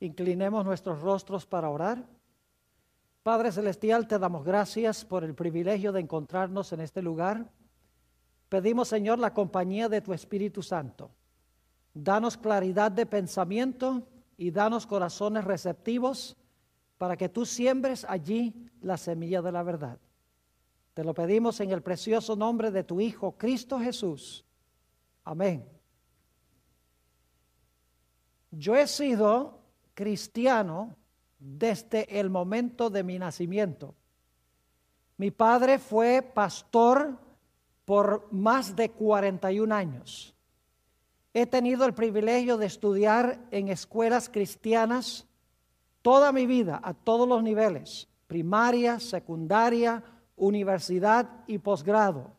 Inclinemos nuestros rostros para orar. Padre Celestial, te damos gracias por el privilegio de encontrarnos en este lugar. Pedimos, Señor, la compañía de tu Espíritu Santo. Danos claridad de pensamiento y danos corazones receptivos para que tú siembres allí la semilla de la verdad. Te lo pedimos en el precioso nombre de tu Hijo, Cristo Jesús. Amén. Yo he sido cristiano desde el momento de mi nacimiento. Mi padre fue pastor por más de 41 años. He tenido el privilegio de estudiar en escuelas cristianas toda mi vida, a todos los niveles, primaria, secundaria, universidad y posgrado.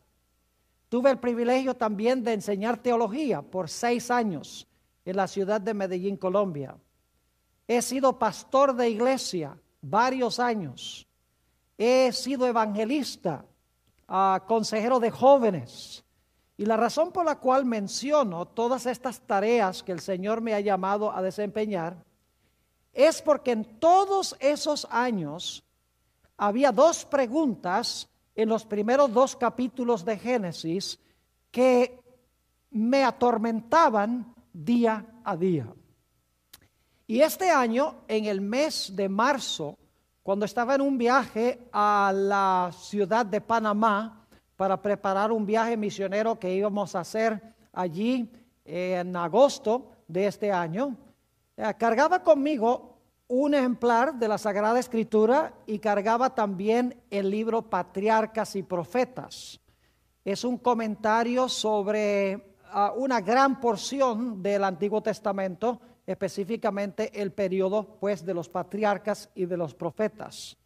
Tuve el privilegio también de enseñar teología por 6 años en la ciudad de Medellín, Colombia. He sido pastor de iglesia varios años. He sido evangelista, consejero de jóvenes. Y la razón por la cual menciono todas estas tareas que el Señor me ha llamado a desempeñar es porque en todos esos años había 2 preguntas en los primeros 2 capítulos de Génesis que me atormentaban día a día. Y este año, en el mes de marzo, cuando estaba en un viaje a la ciudad de Panamá para preparar un viaje misionero que íbamos a hacer allí en agosto de este año, cargaba conmigo un ejemplar de la Sagrada Escritura y cargaba también el libro Patriarcas y Profetas. Es un comentario sobre una gran porción del Antiguo Testamento, específicamente el periodo pues de los patriarcas y de los profetas.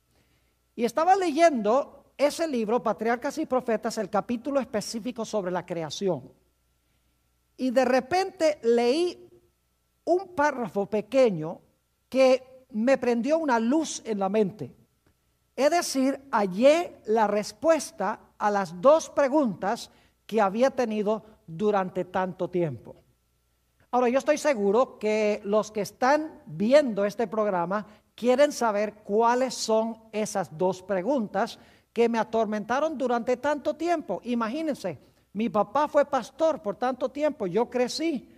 Y estaba leyendo ese libro, Patriarcas y Profetas, el capítulo específico sobre la creación. Y de repente leí un párrafo pequeño que me prendió una luz en la mente. Es decir, hallé la respuesta a las 2 preguntas que había tenido durante tanto tiempo. Ahora, yo estoy seguro que los que están viendo este programa quieren saber cuáles son esas 2 preguntas que me atormentaron durante tanto tiempo. Imagínense, mi papá fue pastor por tanto tiempo, yo crecí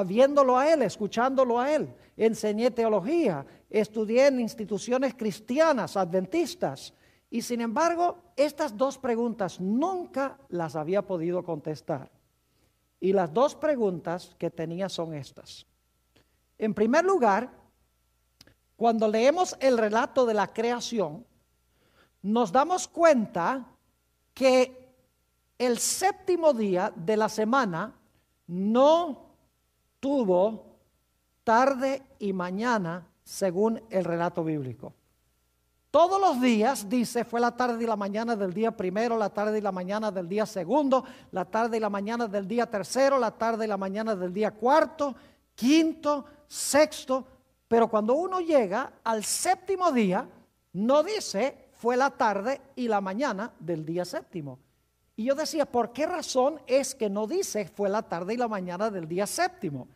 viéndolo a él, escuchándolo a él, enseñé teología, estudié en instituciones cristianas, adventistas, y sin embargo, estas 2 preguntas nunca las había podido contestar. Y las 2 preguntas que tenía son estas. En primer lugar, cuando leemos el relato de la creación, nos damos cuenta que el 7º día de la semana no tuvo tarde y mañana según el relato bíblico. Todos los días, dice, fue la tarde y la mañana del día primero, la tarde y la mañana del día segundo, la tarde y la mañana del día tercero, la tarde y la mañana del día cuarto, quinto, sexto. Pero cuando uno llega al 7º día, no dice fue la tarde y la mañana del día 7º. Y yo decía, ¿por qué razón es que no dice fue la tarde y la mañana del día 7º?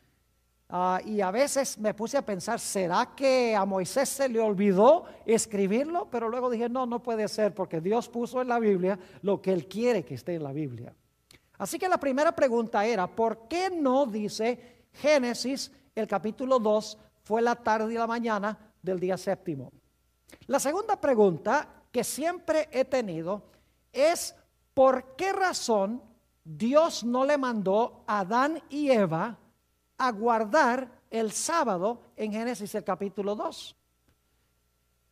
Y a veces me puse a pensar, ¿será que a Moisés se le olvidó escribirlo? Pero luego dije, no puede ser, porque Dios puso en la Biblia lo que Él quiere que esté en la Biblia. Así que la primera pregunta era, ¿por qué no dice Génesis, el capítulo 2, fue la tarde y la mañana del día 7º? La segunda pregunta que siempre he tenido es, ¿por qué razón Dios no le mandó a Adán y Eva a guardar el sábado en Génesis el capítulo 2?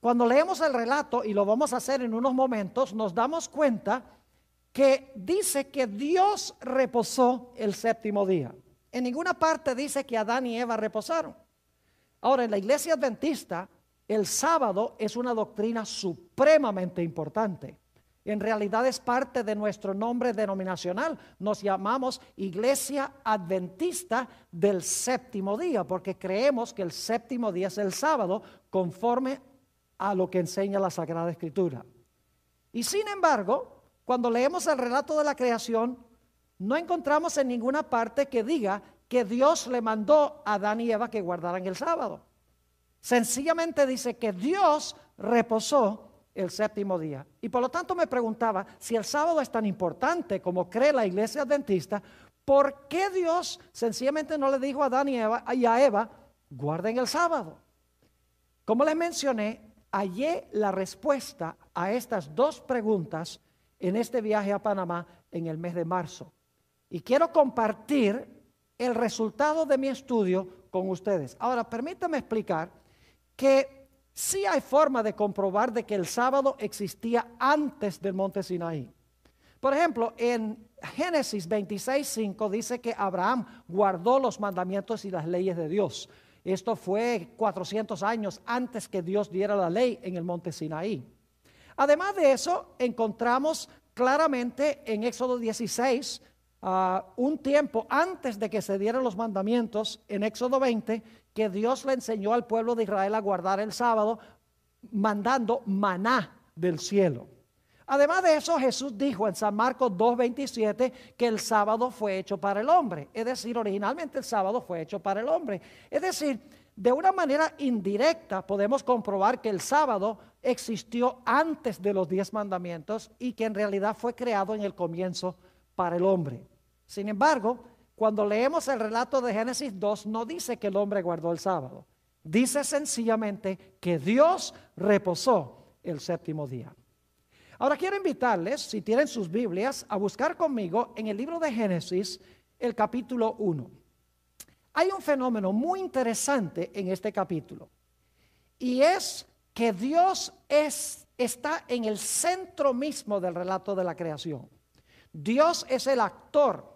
Cuando leemos el relato, y lo vamos a hacer en unos momentos, nos damos cuenta que dice que Dios reposó el 7º día. En ninguna parte dice que Adán y Eva reposaron. Ahora, en la iglesia adventista, el sábado es una doctrina supremamente importante. En realidad es parte de nuestro nombre denominacional. Nos llamamos Iglesia Adventista del 7º día, porque creemos que el 7º día es el sábado, conforme a lo que enseña la Sagrada Escritura. Y sin embargo, cuando leemos el relato de la creación, no encontramos en ninguna parte que diga que Dios le mandó a Adán y Eva que guardaran el sábado. Sencillamente dice que Dios reposó el séptimo día. Y por lo tanto me preguntaba, si el sábado es tan importante como cree la iglesia adventista, ¿por qué Dios sencillamente no le dijo a Adán y a Eva, guarden el sábado? Como les mencioné, hallé la respuesta a estas dos preguntas en este viaje a Panamá en el mes de marzo. Y quiero compartir el resultado de mi estudio con ustedes. Ahora, permítanme explicar que sí hay forma de comprobar de que el sábado existía antes del monte Sinaí. Por ejemplo, en Génesis 26:5 dice que Abraham guardó los mandamientos y las leyes de Dios. Esto fue 400 años antes que Dios diera la ley en el monte Sinaí. Además de eso, encontramos claramente en Éxodo 16, un tiempo antes de que se dieran los mandamientos, en Éxodo 20, que Dios le enseñó al pueblo de Israel a guardar el sábado, mandando maná del cielo. Además de eso, Jesús dijo en San Marcos 2:27 que el sábado fue hecho para el hombre. Es decir, originalmente el sábado fue hecho para el hombre. Es decir, de una manera indirecta podemos comprobar que el sábado existió antes de los 10 mandamientos y que en realidad fue creado en el comienzo para el hombre. Sin embargo, cuando leemos el relato de Génesis 2, no dice que el hombre guardó el sábado. Dice sencillamente que Dios reposó el séptimo día. Ahora quiero invitarles, si tienen sus Biblias, a buscar conmigo en el libro de Génesis, el capítulo 1. Hay un fenómeno muy interesante en este capítulo, y es que Dios está en el centro mismo del relato de la creación. Dios es el actor,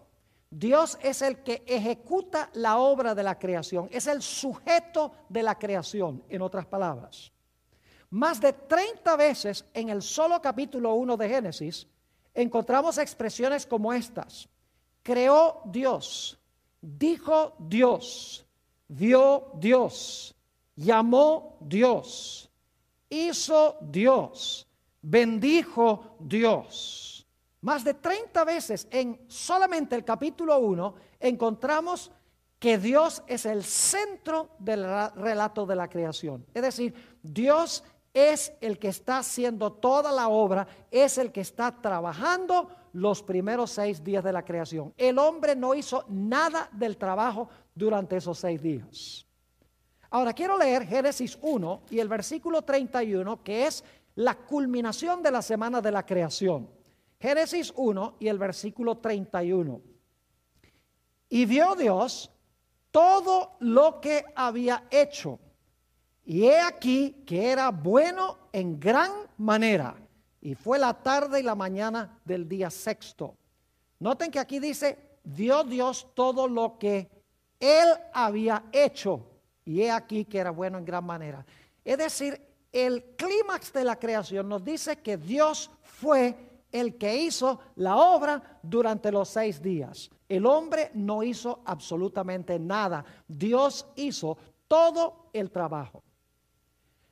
Dios es el que ejecuta la obra de la creación, es el sujeto de la creación, en otras palabras. Más de 30 veces en el solo capítulo 1 de Génesis encontramos expresiones como estas: creó Dios, dijo Dios, vio Dios, llamó Dios, hizo Dios, bendijo Dios. Más de 30 veces en solamente el capítulo 1 encontramos que Dios es el centro del relato de la creación. Es decir, Dios es el que está haciendo toda la obra, es el que está trabajando los primeros 6 días de la creación. El hombre no hizo nada del trabajo durante esos 6 días. Ahora quiero leer Génesis 1 y el versículo 31, que es la culminación de la semana de la creación. Génesis 1 y el versículo 31. Y vio Dios todo lo que había hecho, y he aquí que era bueno en gran manera, y fue la tarde y la mañana del día sexto. Noten que aquí dice, vio Dios todo lo que Él había hecho, y he aquí que era bueno en gran manera. Es decir, el clímax de la creación nos dice que Dios fue el que hizo la obra durante los 6 días. El hombre no hizo absolutamente nada. Dios hizo todo el trabajo.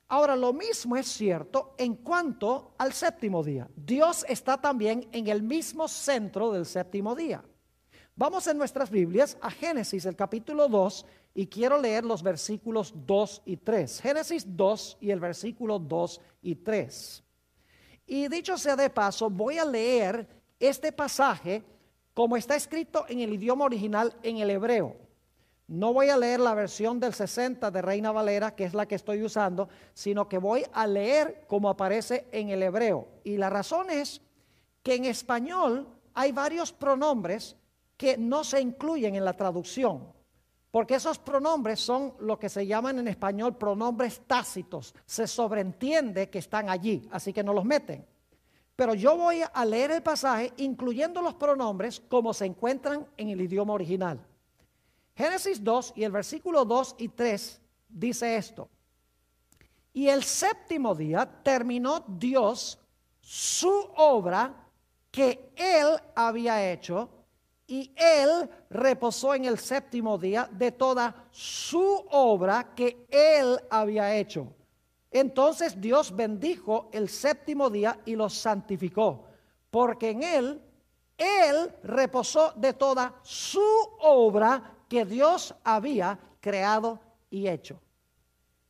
Ahora, lo mismo es cierto en cuanto al séptimo día. Dios está también en el mismo centro del séptimo día. Vamos en nuestras Biblias a Génesis, el capítulo 2, y quiero leer los versículos 2 y 3. Génesis 2 y el versículo 2 y 3. Y dicho sea de paso, voy a leer este pasaje como está escrito en el idioma original en el hebreo. No voy a leer la versión del 60 de Reina Valera, que es la que estoy usando, sino que voy a leer como aparece en el hebreo. Y la razón es que en español hay varios pronombres que no se incluyen en la traducción, porque esos pronombres son lo que se llaman en español pronombres tácitos. Se sobreentiende que están allí, así que no los meten. Pero yo voy a leer el pasaje incluyendo los pronombres como se encuentran en el idioma original. Génesis 2 y el versículo 2 y 3 dice esto: y el séptimo día terminó Dios su obra que Él había hecho, y Él reposó en el séptimo día de toda su obra que Él había hecho. Entonces Dios bendijo el séptimo día y lo santificó, porque en Él reposó de toda su obra que Dios había creado y hecho.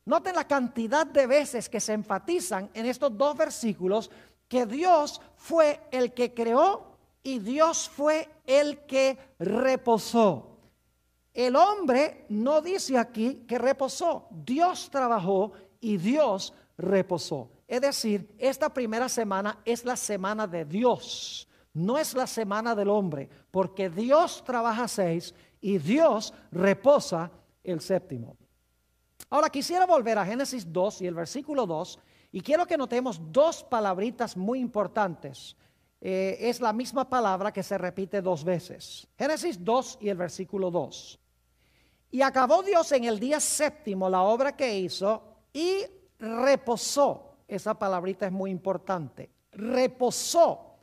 Noten la cantidad de veces que se enfatizan en estos dos versículos que Dios fue el que creó y Dios fue el que reposó. El hombre no dice aquí que reposó. Dios trabajó y Dios reposó. Es decir, esta primera semana es la semana de Dios. No es la semana del hombre, porque Dios trabaja 6 y Dios reposa el séptimo. Ahora quisiera volver a Génesis 2 y el versículo 2 y quiero que notemos dos palabritas muy importantes. Es la misma palabra que se repite dos veces. Génesis 2 y el versículo 2. Y acabó Dios en el día séptimo la obra que hizo y reposó. Esa palabrita es muy importante. Reposó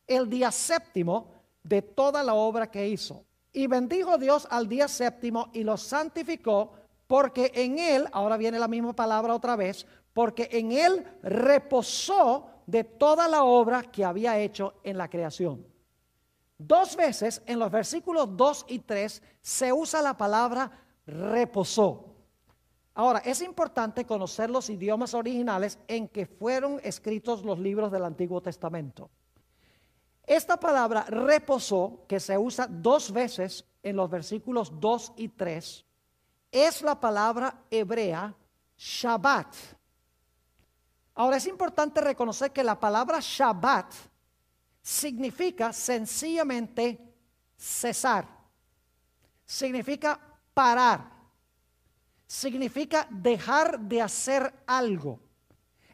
el día séptimo de toda la obra que hizo. Y bendijo Dios al día séptimo y lo santificó, porque en él, ahora viene la misma palabra otra vez, porque en él reposó de toda la obra que había hecho en la creación. Dos veces en los versículos 2 y 3 se usa la palabra reposó. Ahora, es importante conocer los idiomas originales en que fueron escritos los libros del Antiguo Testamento. Esta palabra reposó, que se usa dos veces en los versículos 2 y 3, es la palabra hebrea Shabbat. Ahora es importante reconocer que la palabra Shabbat significa sencillamente cesar, significa parar, significa dejar de hacer algo.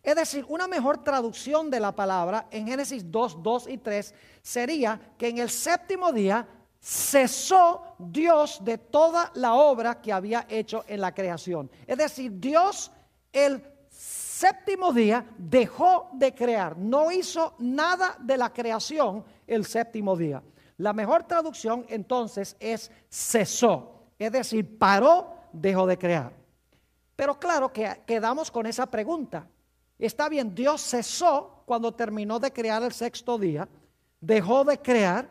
Es decir, una mejor traducción de la palabra en Génesis 2, 2 y 3 sería que en el séptimo día cesó Dios de toda la obra que había hecho en la creación. Es decir, Dios el séptimo día dejó de crear, no hizo nada de la creación el séptimo día. La mejor traducción entonces es cesó, es decir, paró, dejó de crear. Pero claro que quedamos con esa pregunta. Está bien, Dios cesó cuando terminó de crear el sexto día, dejó de crear,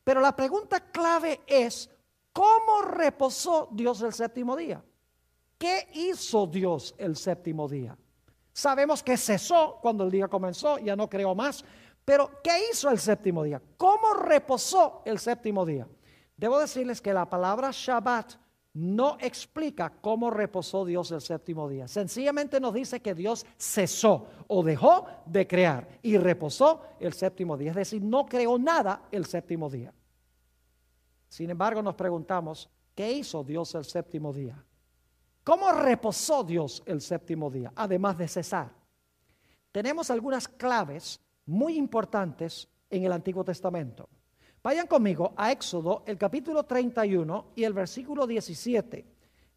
pero la pregunta clave es, ¿cómo reposó Dios el séptimo día? ¿Qué hizo Dios el séptimo día? Sabemos que cesó cuando el día comenzó, ya no creó más, pero ¿qué hizo el séptimo día? ¿Cómo reposó el séptimo día? Debo decirles que la palabra Shabbat no explica cómo reposó Dios el séptimo día. Sencillamente nos dice que Dios cesó o dejó de crear y reposó el séptimo día. Es decir, no creó nada el séptimo día. Sin embargo, nos preguntamos, ¿qué hizo Dios el séptimo día? ¿Cómo reposó Dios el séptimo día? Además de cesar. Tenemos algunas claves muy importantes en el Antiguo Testamento. Vayan conmigo a Éxodo, el capítulo 31 y el versículo 17.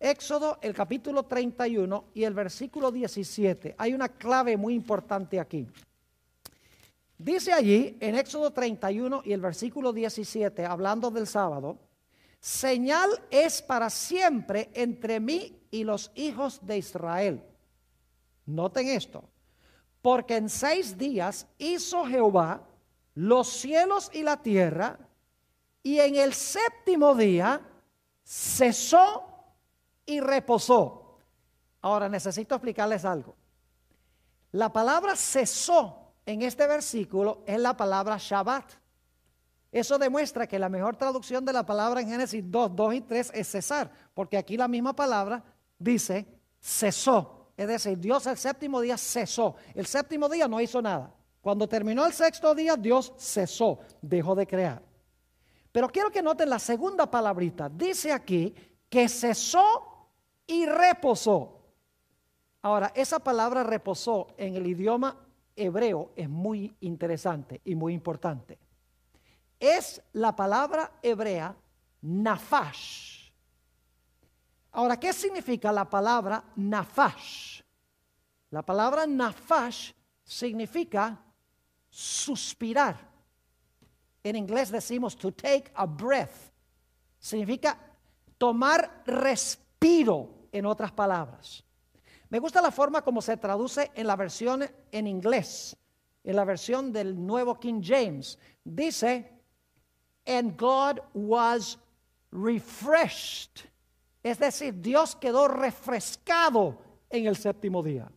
Éxodo, el capítulo 31 y el versículo 17. Hay una clave muy importante aquí. Dice allí, en Éxodo 31 y el versículo 17, hablando del sábado, señal es para siempre entre mí y los hijos de Israel. Noten esto, porque en 6 días hizo Jehová los cielos y la tierra, y en el séptimo día cesó y reposó. Ahora necesito explicarles algo. La palabra cesó en este versículo es la palabra Shabbat. Eso demuestra que la mejor traducción de la palabra en Génesis 2, 2 y 3 es cesar, porque aquí la misma palabra dice cesó. Es decir, Dios el séptimo día cesó. El séptimo día no hizo nada. Cuando terminó el sexto día, Dios cesó, dejó de crear. Pero quiero que noten la segunda palabrita. Dice aquí que cesó y reposó. Ahora, esa palabra reposó en el idioma hebreo es muy interesante y muy importante. Es la palabra hebrea nafash. Ahora, ¿qué significa la palabra nafash? La palabra nafash significa suspirar. En inglés decimos to take a breath. Significa tomar respiro, en otras palabras. Me gusta la forma como se traduce en la versión en inglés, en la versión del nuevo King James. Dice, and God was refreshed. Es decir, Dios quedó refrescado en el séptimo día.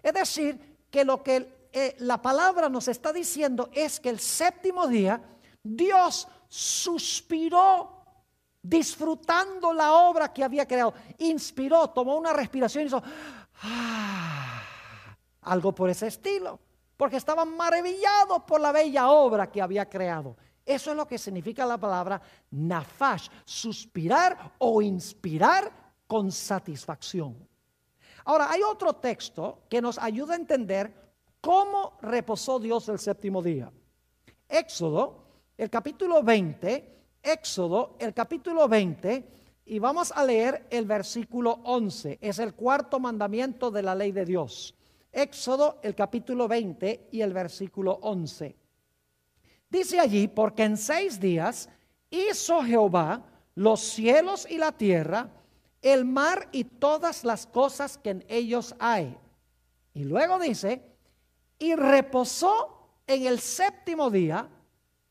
Es decir, que lo que la palabra nos está diciendo es que el séptimo día Dios suspiró disfrutando la obra que había creado. Inspiró, tomó una respiración y hizo algo por ese estilo, porque estaba maravillado por la bella obra que había creado. Eso es lo que significa la palabra nafash, suspirar o inspirar con satisfacción. Ahora, hay otro texto que nos ayuda a entender cómo reposó Dios el séptimo día. Éxodo, el capítulo 20, y vamos a leer el versículo 11. Es el cuarto mandamiento de la ley de Dios. Éxodo, el capítulo 20 y el versículo 11. Dice allí: porque en 6 días hizo Jehová los cielos y la tierra, el mar y todas las cosas que en ellos hay. Y luego dice: y reposó en el séptimo día.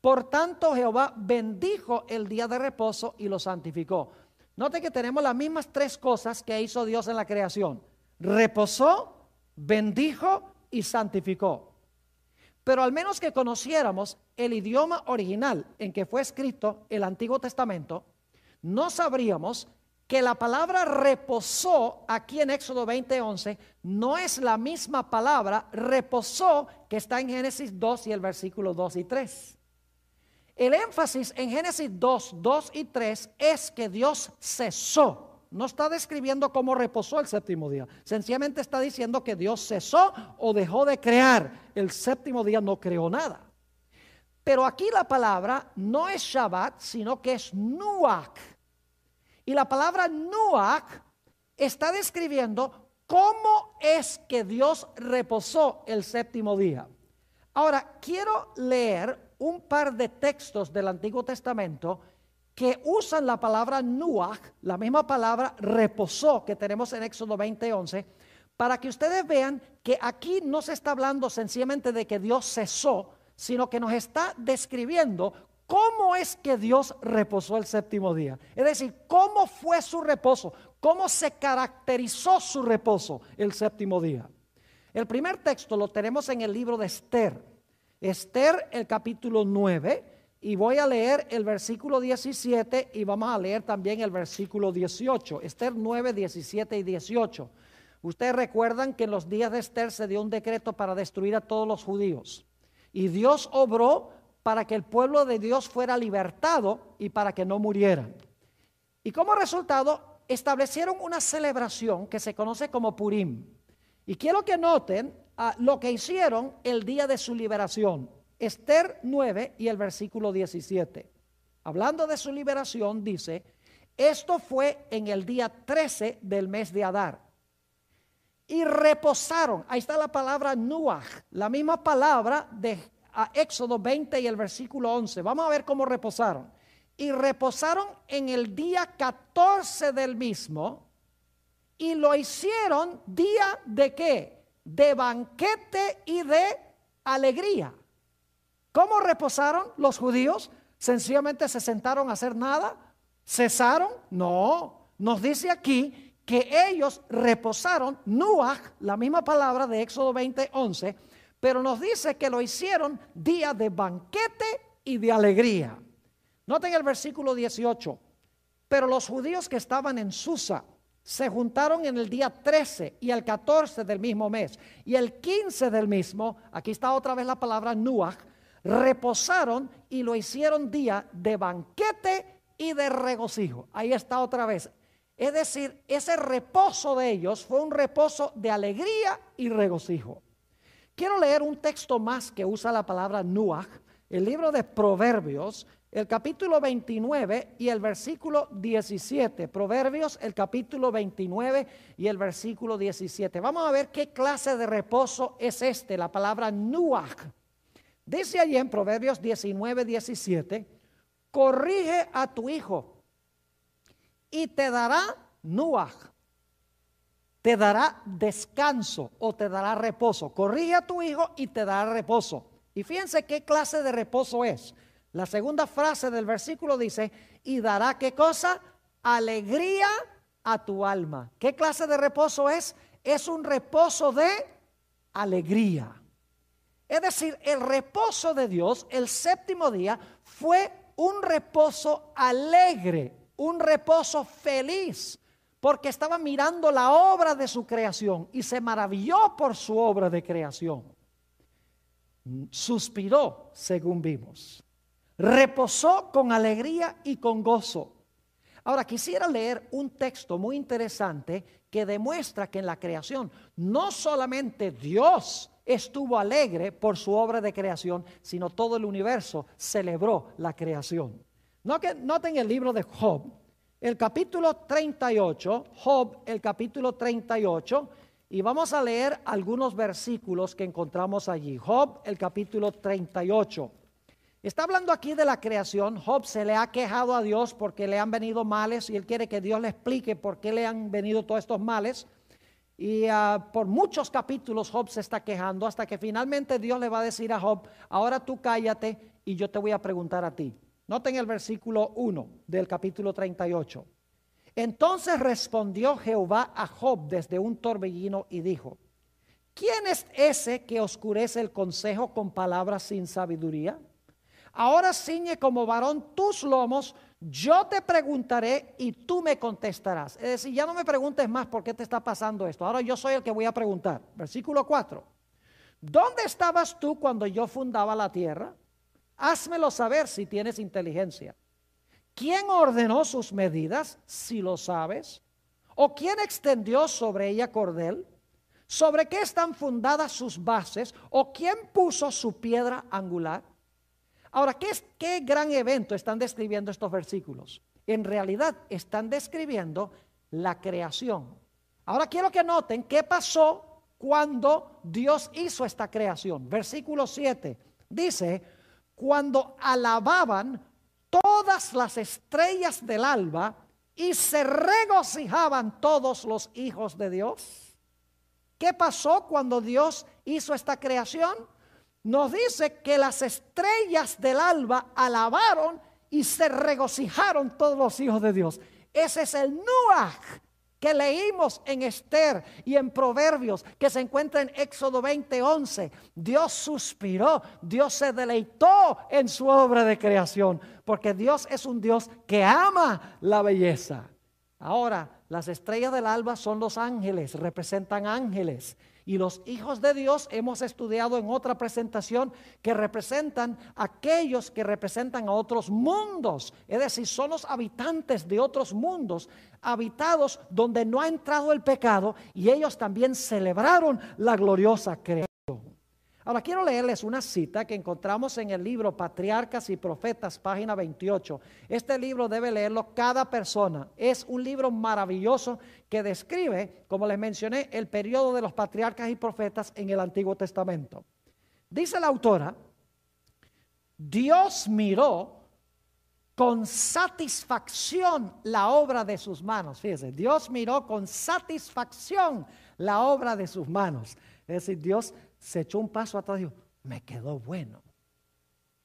Por tanto, Jehová bendijo el día de reposo y lo santificó. Note que tenemos las mismas 3 cosas que hizo Dios en la creación: reposó, bendijo y santificó. Pero al menos que conociéramos el idioma original en que fue escrito el Antiguo Testamento, no sabríamos que la palabra reposó aquí en Éxodo 20:11 no es la misma palabra reposó que está en Génesis 2 y el versículo 2 y 3. El énfasis en Génesis 2, 2 y 3 es que Dios cesó. No está describiendo cómo reposó el séptimo día. Sencillamente está diciendo que Dios cesó o dejó de crear. El séptimo día no creó nada. Pero aquí la palabra no es Shabbat, sino que es Nuach. Y la palabra Nuach está describiendo cómo es que Dios reposó el séptimo día. Ahora, quiero leer un par de textos del Antiguo Testamento que usan la palabra Nuach, la misma palabra reposó que tenemos en Éxodo 20:11, para que ustedes vean que aquí no se está hablando sencillamente de que Dios cesó, sino que nos está describiendo cómo es que Dios reposó el séptimo día. Es decir, cómo fue su reposo, cómo se caracterizó su reposo el séptimo día. El primer texto lo tenemos en el libro de Esther. Esther, el capítulo 9, y voy a leer el versículo 17 y vamos a leer también el versículo 18. Esther 9, 17 y 18. Ustedes recuerdan que en los días de Esther se dio un decreto para destruir a todos los judíos. Y Dios obró para que el pueblo de Dios fuera libertado y para que no murieran. Y como resultado, establecieron una celebración que se conoce como Purim. Y quiero que noten lo que hicieron el día de su liberación. Esther 9 y el versículo 17. Hablando de su liberación, dice: esto fue en el día 13 del mes de Adar. Y reposaron, ahí está la palabra Nuach, la misma palabra de Éxodo 20 y el versículo 11. Vamos a ver cómo reposaron. Y reposaron en el día 14 del mismo, y lo hicieron día de ¿qué? De banquete y de alegría. ¿Cómo reposaron los judíos? ¿Sencillamente se sentaron a hacer nada? ¿Cesaron? No, nos dice aquí que ellos reposaron, Nuach, la misma palabra de Éxodo 20:11, pero nos dice que lo hicieron día de banquete y de alegría. Noten el versículo 18. Pero los judíos que estaban en Susa se juntaron en el día 13 y el 14 del mismo mes. Y el 15 del mismo, aquí está otra vez la palabra Nuach, reposaron y lo hicieron día de banquete y de regocijo. Ahí está otra vez. Es decir, ese reposo de ellos fue un reposo de alegría y regocijo. Quiero leer un texto más que usa la palabra Nuach, el libro de Proverbios, el capítulo 29 y el versículo 17. Proverbios, el capítulo 29 y el versículo 17. Vamos a ver qué clase de reposo es la palabra Nuach. Dice allí en Proverbios 19, 17, corrige a tu hijo y te dará Nuach, te dará descanso o te dará reposo. Corrige a tu hijo y te dará reposo. Y fíjense qué clase de reposo es. La segunda frase del versículo dice, y dará ¿qué cosa? Alegría a tu alma. ¿Qué clase de reposo es? es un reposo de alegría. Es decir, el reposo de Dios, el séptimo día, fue un reposo alegre, un reposo feliz, porque estaba mirando la obra de su creación y se maravilló por su obra de creación. Suspiró, según vimos. Reposó con alegría y con gozo. Ahora quisiera leer un texto muy interesante que demuestra que en la creación no solamente Dios estuvo alegre por su obra de creación, sino todo el universo celebró la creación. Noten el libro de Job, el capítulo 38, Job, el capítulo 38, y vamos a leer algunos versículos que encontramos allí. Job, el capítulo 38. Está hablando aquí de la creación. Job se le ha quejado a Dios porque le han venido males y él quiere que Dios le explique por qué le han venido todos estos males. Y por muchos capítulos Job se está quejando hasta que finalmente Dios le va a decir a Job: ahora tú cállate y yo te voy a preguntar a ti. Noten el versículo 1 del capítulo 38. Entonces respondió Jehová a Job desde un torbellino y dijo: ¿quién es ese que oscurece el consejo con palabras sin sabiduría? Ahora ciñe como varón tus lomos, yo te preguntaré y tú me contestarás. Es decir, ya no me preguntes más por qué te está pasando esto. Ahora yo soy el que voy a preguntar. Versículo 4. ¿Dónde estabas tú cuando yo fundaba la tierra? Házmelo saber si tienes inteligencia. ¿Quién ordenó sus medidas, si lo sabes? ¿O quién extendió sobre ella cordel? ¿Sobre qué están fundadas sus bases? ¿O quién puso su piedra angular? Ahora, ¿qué gran evento están describiendo estos versículos? En realidad están describiendo la creación. Ahora quiero que noten qué pasó cuando Dios hizo esta creación. Versículo 7 dice: cuando alababan todas las estrellas del alba y se regocijaban todos los hijos de Dios. ¿Qué pasó cuando Dios hizo esta creación? Nos dice que las estrellas del alba alabaron y se regocijaron todos los hijos de Dios. Ese es el Nuach que leímos en Esther y en Proverbios, que se encuentra en Éxodo 20:11. Dios suspiró, Dios se deleitó en su obra de creación, porque Dios es un Dios que ama la belleza. Ahora, las estrellas del alba son los ángeles, representan ángeles. Y los hijos de Dios hemos estudiado en otra presentación que representan aquellos que representan a otros mundos. Es decir, son los habitantes de otros mundos, habitados donde no ha entrado el pecado, y ellos también celebraron la gloriosa creación. Ahora quiero leerles una cita que encontramos en el libro Patriarcas y Profetas, página 28. Este libro debe leerlo cada persona. Es un libro maravilloso que describe, como les mencioné, el periodo de los patriarcas y profetas en el Antiguo Testamento. Dice la autora: Dios miró con satisfacción la obra de sus manos. Fíjense, Dios miró con satisfacción la obra de sus manos. Es decir, Dios se echó un paso atrás y dijo: me quedó bueno.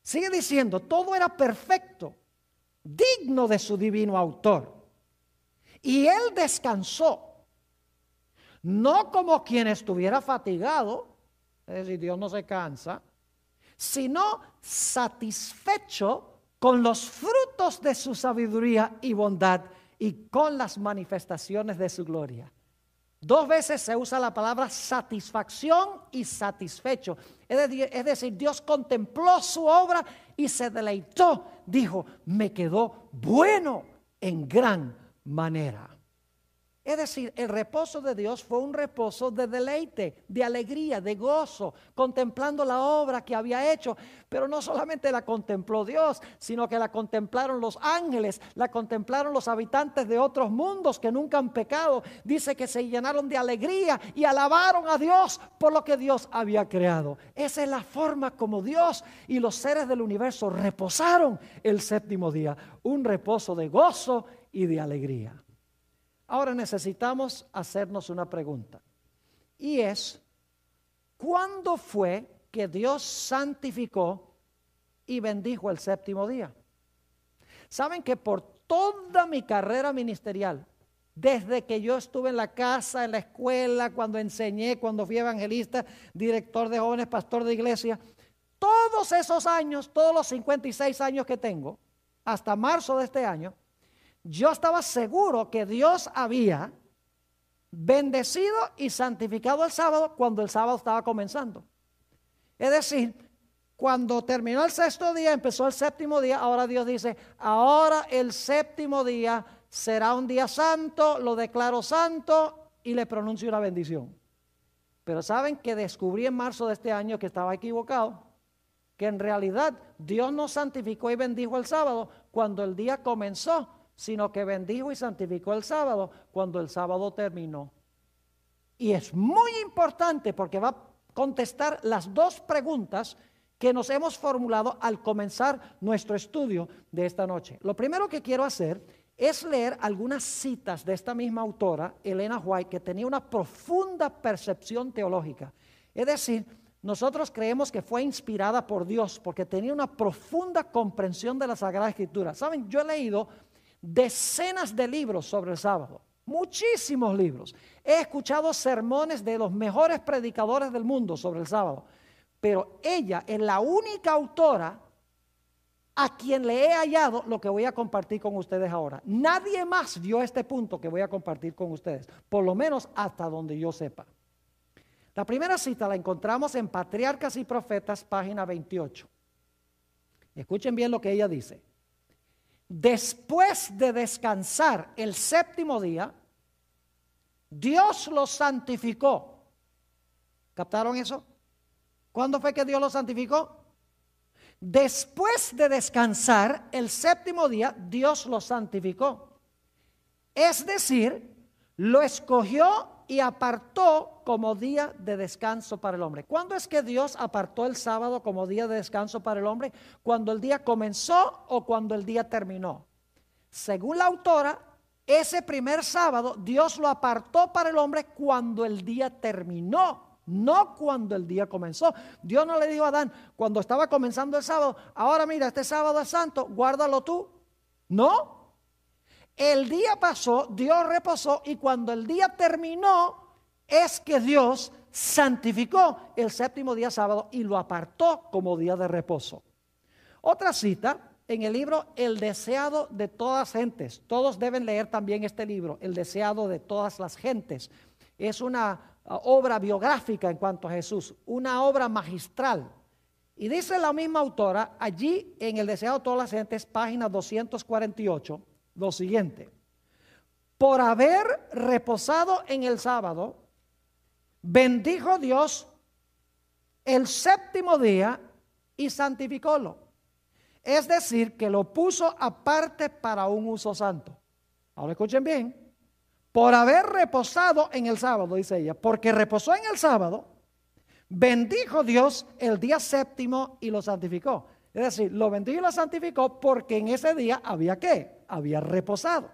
Sigue diciendo: todo era perfecto, digno de su divino autor. Y él descansó, no como quien estuviera fatigado, es decir, Dios no se cansa, sino satisfecho con los frutos de su sabiduría y bondad y con las manifestaciones de su gloria. Dos veces se usa la palabra satisfacción y satisfecho. Es decir, Dios contempló su obra y se deleitó. Dijo: me quedó bueno en gran manera. Es decir, el reposo de Dios fue un reposo de deleite, de alegría, de gozo, contemplando la obra que había hecho. Pero no solamente la contempló Dios, sino que la contemplaron los ángeles, la contemplaron los habitantes de otros mundos que nunca han pecado. Dice que se llenaron de alegría y alabaron a Dios por lo que Dios había creado. Esa es la forma como Dios y los seres del universo reposaron el séptimo día, un reposo de gozo y de alegría. Ahora necesitamos hacernos una pregunta, y es: ¿cuándo fue que Dios santificó y bendijo el séptimo día? Saben que por toda mi carrera ministerial, desde que yo estuve en la casa, en la escuela, cuando enseñé, cuando fui evangelista, director de jóvenes, pastor de iglesia. Todos esos años, todos los 56 años que tengo, hasta marzo de este año, yo estaba seguro que Dios había bendecido y santificado el sábado cuando el sábado estaba comenzando. Es decir, cuando terminó el sexto día, empezó el séptimo día, ahora Dios dice, ahora el séptimo día será un día santo, lo declaro santo y le pronuncio una bendición. Pero saben que descubrí en marzo de este año que estaba equivocado, que en realidad Dios no santificó y bendijo el sábado cuando el día comenzó, sino que bendijo y santificó el sábado cuando el sábado terminó. Y es muy importante porque va a contestar las dos preguntas que nos hemos formulado al comenzar nuestro estudio de esta noche. Lo primero que quiero hacer es leer algunas citas de esta misma autora, Elena White, que tenía una profunda percepción teológica. Es decir, nosotros creemos que fue inspirada por Dios porque tenía una profunda comprensión de la Sagrada Escritura. Saben, yo he leído decenas de libros sobre el sábado, muchísimos libros. He escuchado sermones de los mejores predicadores del mundo sobre el sábado, pero ella es la única autora a quien le he hallado lo que voy a compartir con ustedes ahora. Nadie más vio este punto que voy a compartir con ustedes, por lo menos hasta donde yo sepa. La primera cita la encontramos en Patriarcas y Profetas, página 28. Escuchen bien lo que ella dice. Después de descansar el séptimo día, Dios lo santificó. ¿Captaron eso? ¿Cuándo fue que Dios lo santificó? Después de descansar el séptimo día, Dios lo santificó. Es decir, lo escogió y apartó como día de descanso para el hombre. ¿Cuándo es que Dios apartó el sábado como día de descanso para el hombre? ¿Cuando el día comenzó o cuando el día terminó? Según la autora, ese primer sábado Dios lo apartó para el hombre cuando el día terminó, no cuando el día comenzó. Dios no le dijo a Adán cuando estaba comenzando el sábado, ahora mira, este sábado es santo, guárdalo tú. No. El día pasó, Dios reposó y cuando el día terminó es que Dios santificó el séptimo día sábado y lo apartó como día de reposo. Otra cita en el libro El deseado de todas gentes. Todos deben leer también este libro, El deseado de todas las gentes. Es una obra biográfica en cuanto a Jesús, una obra magistral. Y dice la misma autora allí en El deseado de todas las gentes, página 248, lo siguiente: por haber reposado en el sábado, bendijo Dios el séptimo día y santificólo. Es decir, que lo puso aparte para un uso santo. Ahora escuchen bien. Por haber reposado en el sábado, dice ella, porque reposó en el sábado, bendijo Dios el día séptimo y lo santificó. Es decir, lo bendijo y lo santificó porque en ese día había ¿qué? Había reposado.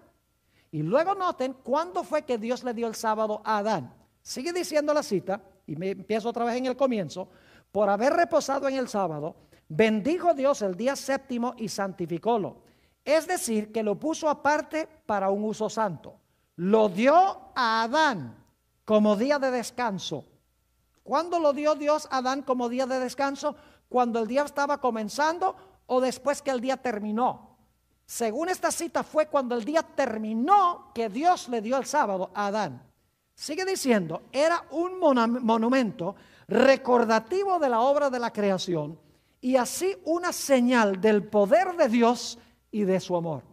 Y luego noten cuándo fue que Dios le dio el sábado a Adán. Sigue diciendo la cita, y me empiezo otra vez en el comienzo. Por haber reposado en el sábado, bendijo Dios el día séptimo y santificólo. Es decir, que lo puso aparte para un uso santo. Lo dio a Adán como día de descanso. ¿Cuándo lo dio Dios a Adán como día de descanso? Cuando el día estaba comenzando o después que el día terminó. Según esta cita fue cuando el día terminó que Dios le dio el sábado a Adán. Sigue diciendo, era un monumento recordativo de la obra de la creación y así una señal del poder de Dios y de su amor.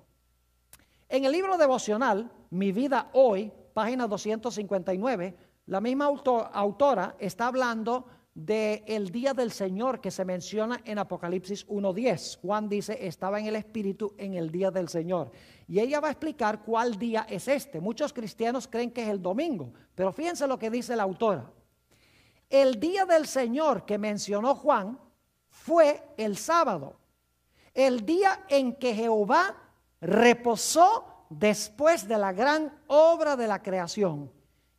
En el libro devocional, Mi vida hoy, página 259, la misma autora está hablando del día del Señor que se menciona en Apocalipsis 1:10. Juan dice, estaba en el Espíritu en el día del Señor. Y ella va a explicar cuál día es este. Muchos cristianos creen que es el domingo, pero fíjense lo que dice la autora. El día del Señor que mencionó Juan fue el sábado, el día en que Jehová reposó después de la gran obra de la creación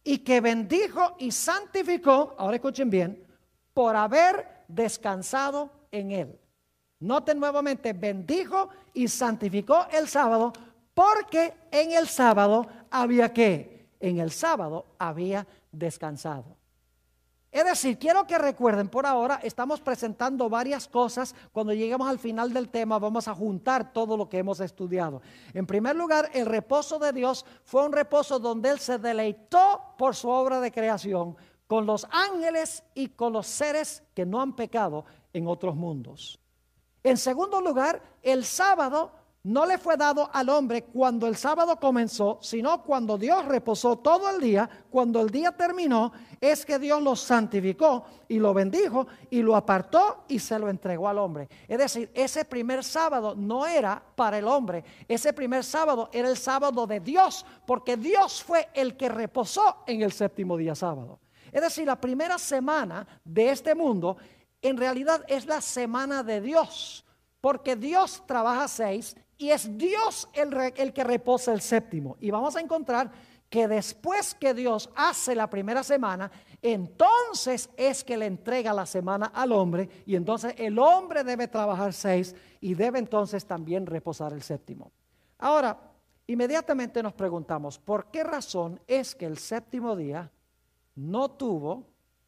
y que bendijo y santificó, ahora escuchen bien, por haber descansado en él. Noten nuevamente, bendijo y santificó el sábado porque en el sábado había ¿qué? En el sábado había descansado. Es decir, quiero que recuerden, por ahora estamos presentando varias cosas. Cuando lleguemos al final del tema vamos a juntar todo lo que hemos estudiado. En primer lugar, el reposo de Dios fue un reposo donde Él se deleitó por su obra de creación con los ángeles y con los seres que no han pecado en otros mundos. En segundo lugar, el sábado no le fue dado al hombre cuando el sábado comenzó, sino cuando Dios reposó todo el día. Cuando el día terminó, es que Dios lo santificó y lo bendijo y lo apartó y se lo entregó al hombre. Es decir, ese primer sábado no era para el hombre. Ese primer sábado era el sábado de Dios, porque Dios fue el que reposó en el séptimo día sábado. Es decir, la primera semana de este mundo en realidad es la semana de Dios, porque Dios trabaja 6 y es Dios el que reposa el séptimo. Y vamos a encontrar que después que Dios hace la primera semana, entonces es que le entrega la semana al hombre, y entonces el hombre debe trabajar 6 y debe entonces también reposar el séptimo. Ahora, inmediatamente nos preguntamos, ¿por qué razón es que el séptimo día no tuvo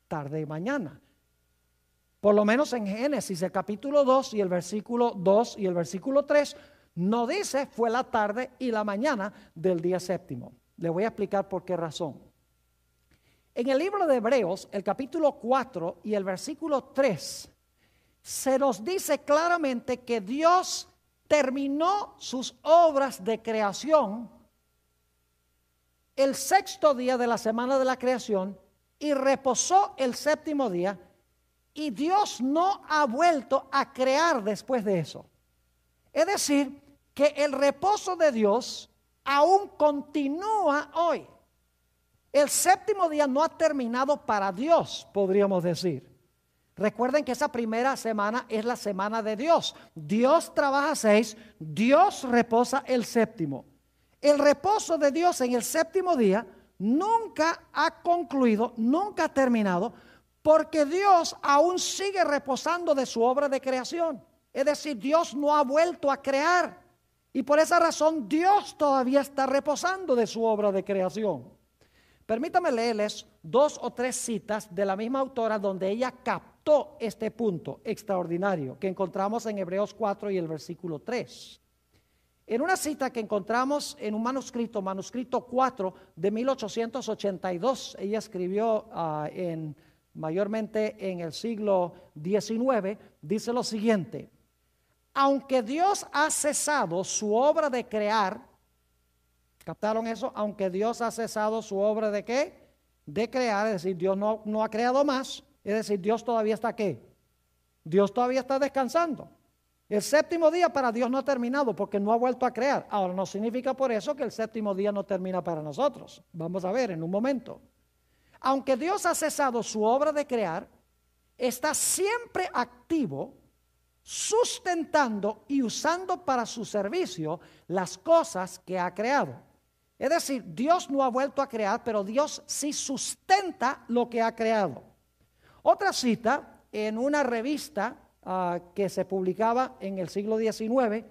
tarde y mañana? Por lo menos en Génesis, el capítulo 2 y el versículo 2 y el versículo 3, no dice fue la tarde y la mañana del día séptimo. Le voy a explicar por qué razón. En el libro de Hebreos, el capítulo 4 y el versículo 3, se nos dice claramente que Dios terminó sus obras de creación el sexto día de la semana de la creación y reposó el séptimo día, y Dios no ha vuelto a crear después de eso. Es decir, que el reposo de Dios aún continúa hoy. El séptimo día no ha terminado para Dios, podríamos decir. Recuerden que esa primera semana es la semana de Dios. Dios trabaja 6, Dios reposa el séptimo. El reposo de Dios en el séptimo día nunca ha concluido, nunca ha terminado, porque Dios aún sigue reposando de su obra de creación. Es decir, Dios no ha vuelto a crear, y por esa razón Dios todavía está reposando de su obra de creación. Permítame leerles 2 o 3 citas de la misma autora donde ella captó este punto extraordinario que encontramos en Hebreos 4 y el versículo 3. En una cita que encontramos en un manuscrito 4 de 1882, ella escribió mayormente en el siglo XIX, dice lo siguiente: aunque Dios ha cesado su obra de crear, ¿captaron eso? Aunque Dios ha cesado su obra de ¿qué? De crear, es decir, Dios no ha creado más, es decir, Dios todavía está ¿qué? Dios todavía está descansando. El séptimo día para Dios no ha terminado porque no ha vuelto a crear. Ahora, no significa por eso que el séptimo día no termina para nosotros. Vamos a ver en un momento. Aunque Dios ha cesado su obra de crear, está siempre activo, sustentando y usando para su servicio las cosas que ha creado. Es decir, Dios no ha vuelto a crear, pero Dios sí sustenta lo que ha creado. Otra cita en una revista que se publicaba en el siglo XIX,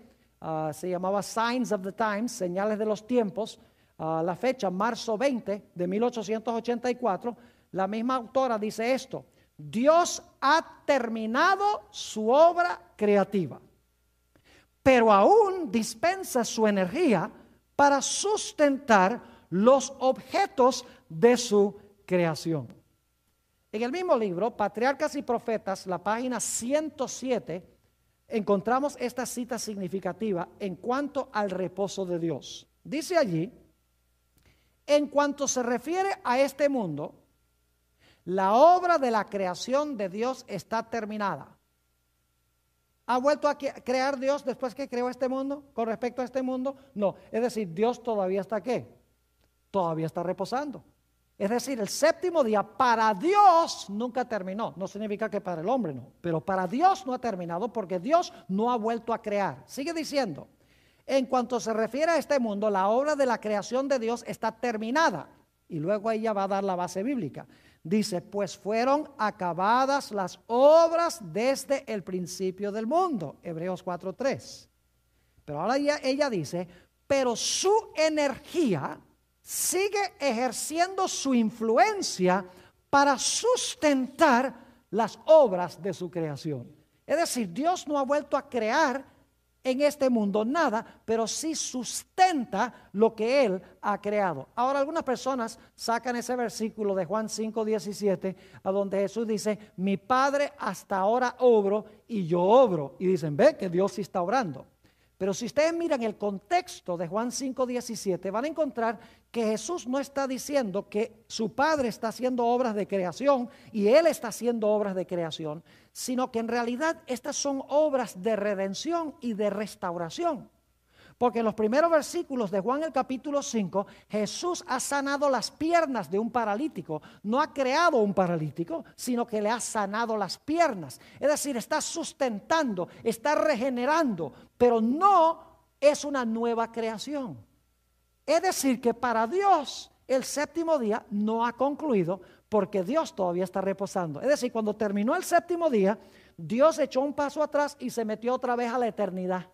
se llamaba Signs of the Times, Señales de los Tiempos. La fecha, marzo 20 de 1884, la misma autora dice esto: Dios ha terminado su obra creativa, pero aún dispensa su energía para sustentar los objetos de su creación. En el mismo libro, Patriarcas y Profetas, la página 107, encontramos esta cita significativa en cuanto al reposo de Dios. Dice allí: en cuanto se refiere a este mundo, la obra de la creación de Dios está terminada. ¿Ha vuelto a crear Dios después que creó este mundo? ¿Con respecto a este mundo? No. Es decir, Dios todavía está ¿qué? Todavía está reposando. Es decir, el séptimo día para Dios nunca terminó. No significa que para el hombre no, pero para Dios no ha terminado porque Dios no ha vuelto a crear. Sigue diciendo: en cuanto se refiere a este mundo, la obra de la creación de Dios está terminada. Y luego ella va a dar la base bíblica. Dice: pues fueron acabadas las obras desde el principio del mundo. Hebreos 4:3. Pero ahora ella dice: pero su energía sigue ejerciendo su influencia para sustentar las obras de su creación. Es decir, Dios no ha vuelto a crear en este mundo nada, pero sí sustenta lo que Él ha creado. Ahora algunas personas sacan ese versículo de Juan 5:17, a donde Jesús dice, mi Padre hasta ahora obro y yo obro. Y dicen, ve que Dios sí está obrando. Pero si ustedes miran el contexto de Juan 5:17, van a encontrar que Jesús no está diciendo que su Padre está haciendo obras de creación y Él está haciendo obras de creación, sino que en realidad estas son obras de redención y de restauración. Porque en los primeros versículos de Juan el capítulo 5, Jesús ha sanado las piernas de un paralítico. No ha creado un paralítico, sino que le ha sanado las piernas. Es decir, está sustentando, está regenerando, pero no es una nueva creación. Es decir, que para Dios el séptimo día no ha concluido porque Dios todavía está reposando. Es decir, cuando terminó el séptimo día, Dios echó un paso atrás y se metió otra vez a la eternidad.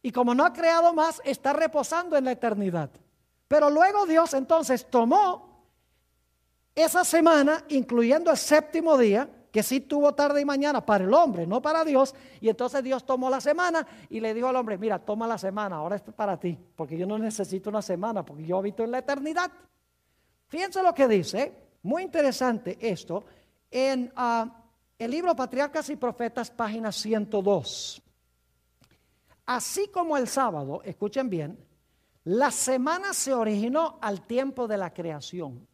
Y como no ha creado más, está reposando en la eternidad. Pero luego Dios entonces tomó esa semana, incluyendo el séptimo día, que sí tuvo tarde y mañana para el hombre, no para Dios. Y entonces Dios tomó la semana y le dijo al hombre, mira, toma la semana, ahora es para ti, porque yo no necesito una semana, porque yo habito en la eternidad. Fíjense lo que dice, muy interesante esto, en el libro Patriarcas y Profetas, página 102. Así como el sábado, escuchen bien, la semana se originó al tiempo de la creación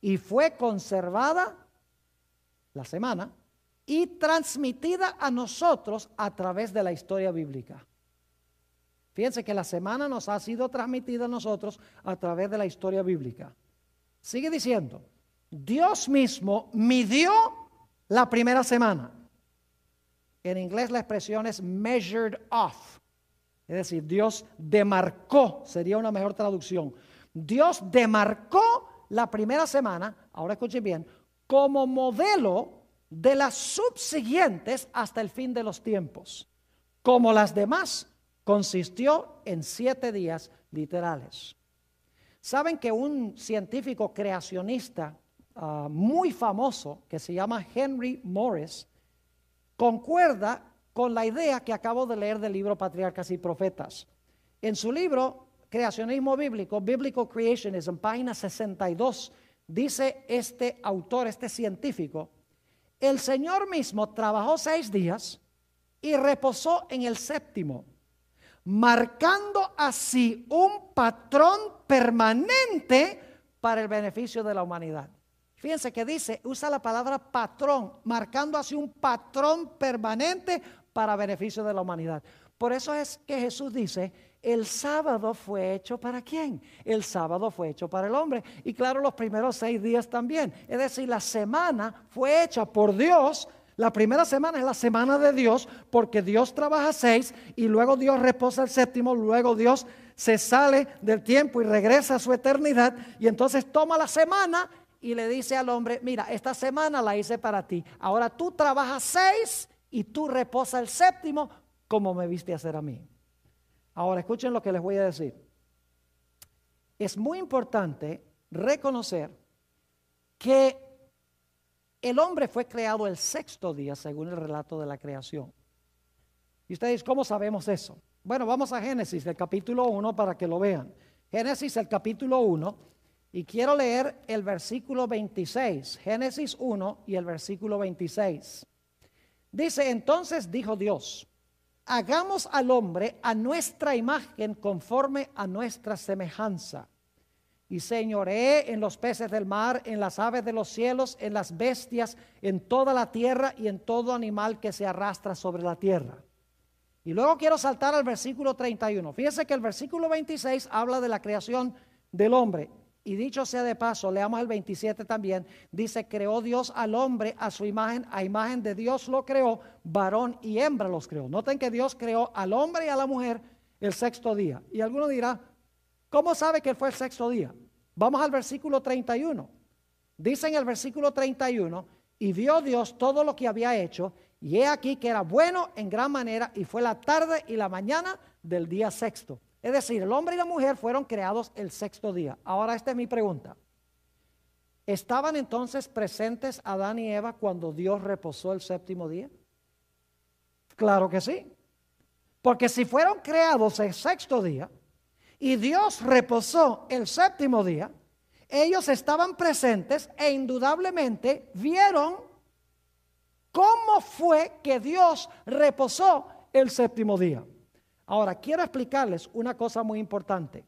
y fue conservada la semana y transmitida a nosotros a través de la historia bíblica. Fíjense que la semana nos ha sido transmitida a nosotros a través de la historia bíblica. Sigue diciendo, Dios mismo midió la primera semana. En inglés la expresión es measured off. Es decir, Dios demarcó, sería una mejor traducción. Dios demarcó la primera semana, ahora escuchen bien, como modelo de las subsiguientes hasta el fin de los tiempos. Como las demás, consistió en 7 días literales. Saben que un científico creacionista muy famoso, que se llama Henry Morris, concuerda con la idea que acabo de leer del libro Patriarcas y Profetas. En su libro Creacionismo Bíblico, Biblical Creationism, página 62, dice este autor, este científico, el Señor mismo trabajó 6 días y reposó en el séptimo, marcando así un patrón permanente para el beneficio de la humanidad. Fíjense que dice, usa la palabra patrón, marcando así un patrón permanente para beneficio de la humanidad. Por eso es que Jesús dice, el sábado fue hecho ¿para quién? El sábado fue hecho para el hombre. Y claro, los primeros 6 días también. Es decir, la semana fue hecha por Dios. La primera semana es la semana de Dios, porque Dios trabaja 6 y luego Dios reposa el séptimo, luego Dios se sale del tiempo y regresa a su eternidad y entonces toma la semana y le dice al hombre, mira, esta semana la hice para ti, ahora tú trabajas 6 y tú reposa el séptimo como me viste hacer a mí. Ahora escuchen lo que les voy a decir. Es muy importante reconocer que el hombre fue creado el 6º día según el relato de la creación. Y ustedes, ¿cómo sabemos eso? Bueno, vamos a Génesis, el capítulo 1 para que lo vean. Génesis, el capítulo 1. Y quiero leer el versículo 26, Génesis 1 y el versículo 26. Dice, entonces dijo Dios, hagamos al hombre a nuestra imagen conforme a nuestra semejanza. Y señoreé en los peces del mar, en las aves de los cielos, en las bestias, en toda la tierra y en todo animal que se arrastra sobre la tierra. Y luego quiero saltar al versículo 31. Fíjense que el versículo 26 habla de la creación del hombre. Y dicho sea de paso, leamos el 27 también. Dice, creó Dios al hombre a su imagen, a imagen de Dios lo creó, varón y hembra los creó. Noten que Dios creó al hombre y a la mujer el 6º día. Y alguno dirá, ¿cómo sabe que fue el 6º día? Vamos al versículo 31. Dice en el versículo 31, y vio Dios todo lo que había hecho, y he aquí que era bueno en gran manera, y fue la tarde y la mañana del día 6º. Es decir, el hombre y la mujer fueron creados el sexto día. Ahora esta es mi pregunta. ¿Estaban entonces presentes Adán y Eva cuando Dios reposó el séptimo día? Claro que sí. Porque si fueron creados el sexto día y Dios reposó el séptimo día, ellos estaban presentes e indudablemente vieron cómo fue que Dios reposó el séptimo día. Ahora, quiero explicarles una cosa muy importante.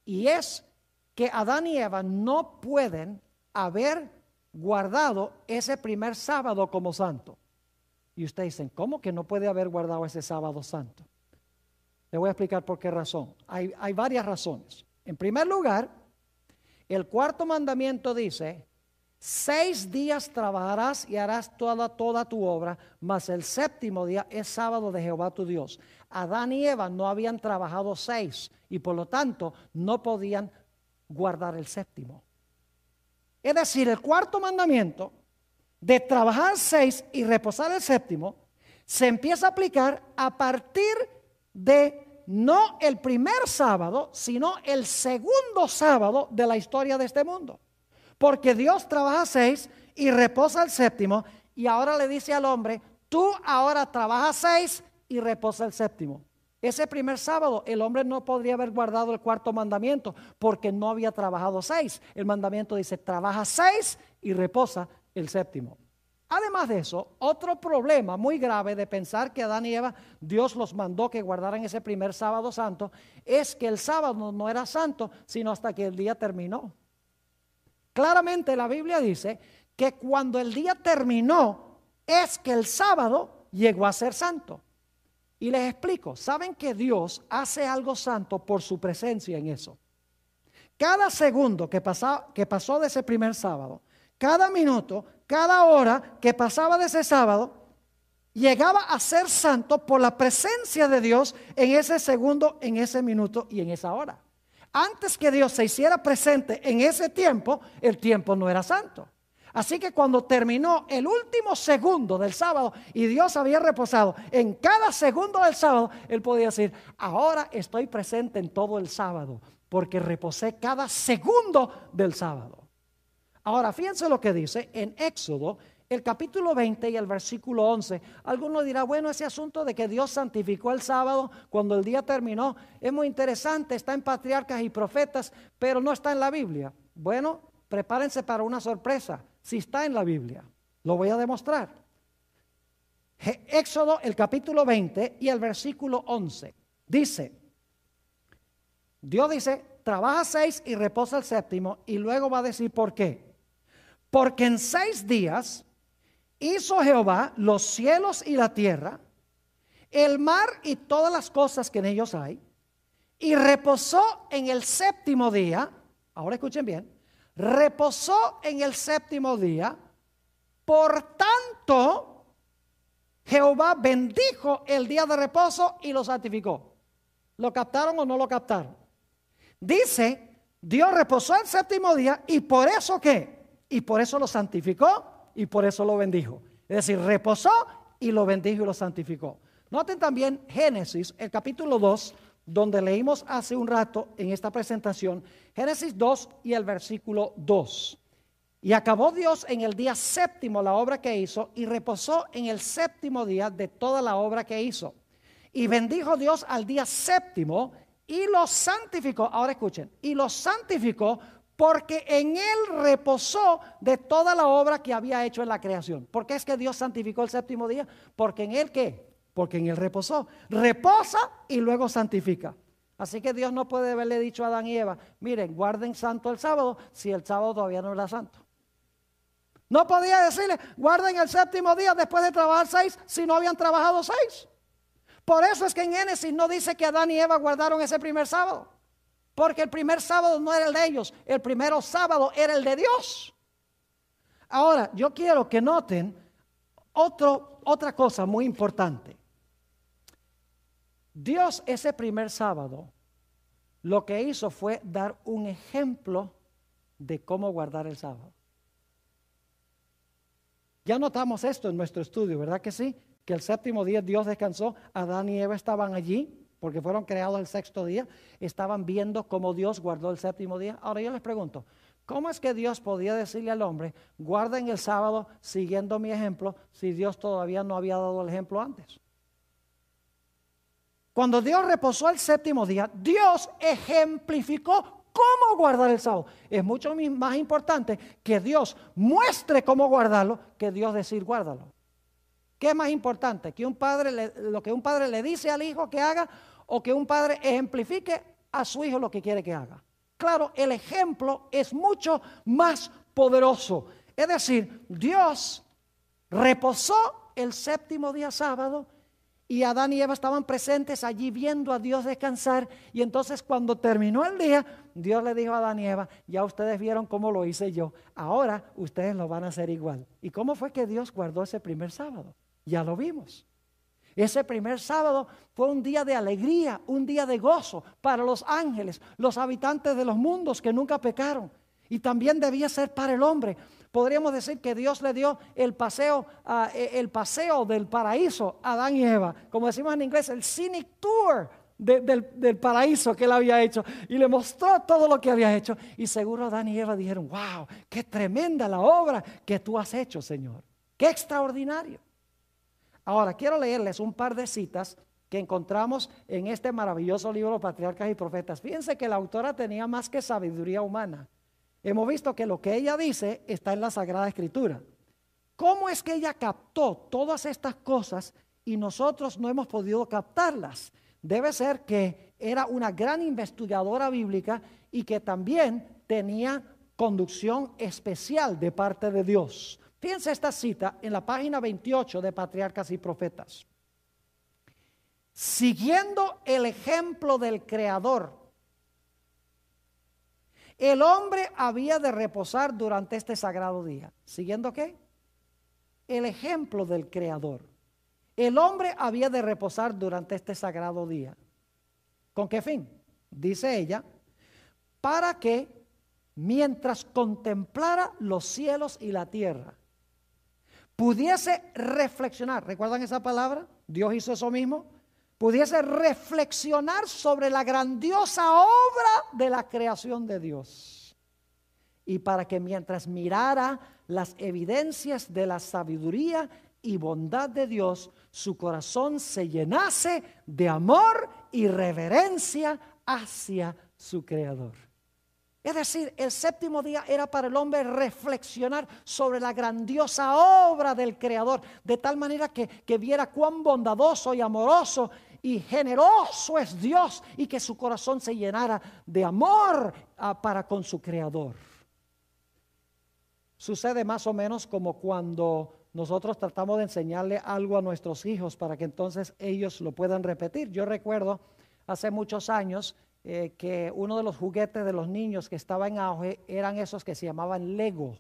Y es que Adán y Eva no pueden haber guardado ese primer sábado como santo. Y ustedes dicen, ¿cómo que no puede haber guardado ese sábado santo? Le voy a explicar por qué razón. Hay varias razones. En primer lugar, el cuarto mandamiento dice, 6 días trabajarás y harás toda tu obra, mas el séptimo día es sábado de Jehová tu Dios. Adán y Eva no habían trabajado 6 y por lo tanto no podían guardar el séptimo. Es decir, el cuarto mandamiento de trabajar 6 y reposar el séptimo se empieza a aplicar a partir de no el primer sábado, sino el segundo sábado de la historia de este mundo. Porque Dios trabaja 6 y reposa el séptimo, y ahora le dice al hombre, tú ahora trabajas 6 y reposa el séptimo. Ese primer sábado el hombre no podría haber guardado el cuarto mandamiento porque no había trabajado 6. El mandamiento dice, trabaja 6 y reposa el séptimo. Además de eso, otro problema muy grave de pensar que Adán y Eva, Dios los mandó que guardaran ese primer sábado santo, es que el sábado no era santo, sino hasta que el día terminó. Claramente la Biblia dice que cuando el día terminó es que el sábado llegó a ser santo. Y les explico, ¿saben que Dios hace algo santo por su presencia en eso? Cada segundo que pasó de ese primer sábado, cada minuto, cada hora que pasaba de ese sábado, llegaba a ser santo por la presencia de Dios en ese segundo, en ese minuto y en esa hora. Antes que Dios se hiciera presente en ese tiempo, el tiempo no era santo. Así que cuando terminó el último segundo del sábado y Dios había reposado en cada segundo del sábado, Él podía decir, ahora estoy presente en todo el sábado, porque reposé cada segundo del sábado. Ahora, fíjense lo que dice en Éxodo, el capítulo 20 y el versículo 11. Alguno dirá, bueno, ese asunto de que Dios santificó el sábado cuando el día terminó es muy interesante, está en Patriarcas y Profetas, pero no está en la Biblia. Bueno, prepárense para una sorpresa, si está en la Biblia, lo voy a demostrar. Éxodo, el capítulo 20 y el versículo 11, dice, Dios dice, trabaja 6 y reposa el séptimo, y luego va a decir por qué. Porque en 6 días hizo Jehová los cielos y la tierra, el mar y todas las cosas que en ellos hay, y reposó en el séptimo día. Ahora escuchen bien, reposó en el séptimo día, por tanto Jehová bendijo el día de reposo y lo santificó. ¿Lo captaron o no lo captaron? Dice, Dios reposó el séptimo día y por eso ¿qué? Y por eso lo santificó y por eso lo bendijo. Es decir, reposó y lo bendijo y lo santificó. Noten también Génesis, el capítulo 2, donde leímos hace un rato en esta presentación, Génesis 2 y el versículo 2. Y acabó Dios en el día séptimo la obra que hizo y reposó en el séptimo día de toda la obra que hizo. Y bendijo Dios al día séptimo y lo santificó. Ahora escuchen, y lo santificó porque en él reposó de toda la obra que había hecho en la creación. ¿Por qué es que Dios santificó el séptimo día? Porque en él ¿qué? Porque en él reposó. Reposa y luego santifica. Así que Dios no puede haberle dicho a Adán y Eva, miren, guarden santo el sábado, si el sábado todavía no era santo. No podía decirle, guarden el séptimo día después de trabajar 6, si no habían trabajado 6. Por eso es que en Génesis no dice que Adán y Eva guardaron ese primer sábado. Porque el primer sábado no era el de ellos, el primer sábado era el de Dios. Ahora, yo quiero que noten otra cosa muy importante. Dios ese primer sábado lo que hizo fue dar un ejemplo de cómo guardar el sábado. Ya notamos esto en nuestro estudio, ¿verdad que sí? Que el séptimo día Dios descansó, Adán y Eva estaban allí, porque fueron creados el sexto día, estaban viendo cómo Dios guardó el séptimo día. Ahora yo les pregunto, ¿cómo es que Dios podía decirle al hombre, guarden el sábado siguiendo mi ejemplo, si Dios todavía no había dado el ejemplo antes? Cuando Dios reposó el séptimo día, Dios ejemplificó cómo guardar el sábado. Es mucho más importante que Dios muestre cómo guardarlo que Dios decir guárdalo. ¿Qué es más importante? ¿Que lo que un padre le dice al hijo que haga o que un padre ejemplifique a su hijo lo que quiere que haga? Claro, el ejemplo es mucho más poderoso. Es decir, Dios reposó el séptimo día sábado y Adán y Eva estaban presentes allí viendo a Dios descansar. Y entonces cuando terminó el día, Dios le dijo a Adán y Eva, ya ustedes vieron cómo lo hice yo, ahora ustedes lo van a hacer igual. ¿Y cómo fue que Dios guardó ese primer sábado? Ya lo vimos. Ese primer sábado fue un día de alegría, un día de gozo para los ángeles, los habitantes de los mundos que nunca pecaron. Y también debía ser para el hombre. Podríamos decir que Dios le dio el paseo del paraíso a Adán y Eva. Como decimos en inglés, el scenic tour del paraíso que él había hecho. Y le mostró todo lo que había hecho. Y seguro Adán y Eva dijeron, wow, qué tremenda la obra que tú has hecho, Señor. Qué extraordinario. Ahora, quiero leerles un par de citas que encontramos en este maravilloso libro, Patriarcas y Profetas. Fíjense que la autora tenía más que sabiduría humana. Hemos visto que lo que ella dice está en la Sagrada Escritura. ¿Cómo es que ella captó todas estas cosas y nosotros no hemos podido captarlas? Debe ser que era una gran investigadora bíblica y que también tenía conducción especial de parte de Dios. Fíjense esta cita en la página 28 de Patriarcas y Profetas. Siguiendo el ejemplo del Creador, el hombre había de reposar durante este sagrado día. ¿Siguiendo qué? El ejemplo del Creador. El hombre había de reposar durante este sagrado día. ¿Con qué fin? Dice ella, para que mientras contemplara los cielos y la tierra, pudiese reflexionar. ¿Recuerdan esa palabra? Dios hizo eso mismo. Pudiese reflexionar sobre la grandiosa obra de la creación de Dios. Y para que mientras mirara las evidencias de la sabiduría y bondad de Dios, su corazón se llenase de amor y reverencia hacia su Creador. Es decir, el séptimo día era para el hombre reflexionar sobre la grandiosa obra del Creador, de tal manera que viera cuán bondadoso y amoroso y generoso es Dios y que su corazón se llenara de amor para con su Creador. Sucede más o menos como cuando nosotros tratamos de enseñarle algo a nuestros hijos para que entonces ellos lo puedan repetir. Yo recuerdo hace muchos años que uno de los juguetes de los niños que estaba en auge eran esos que se llamaban Lego.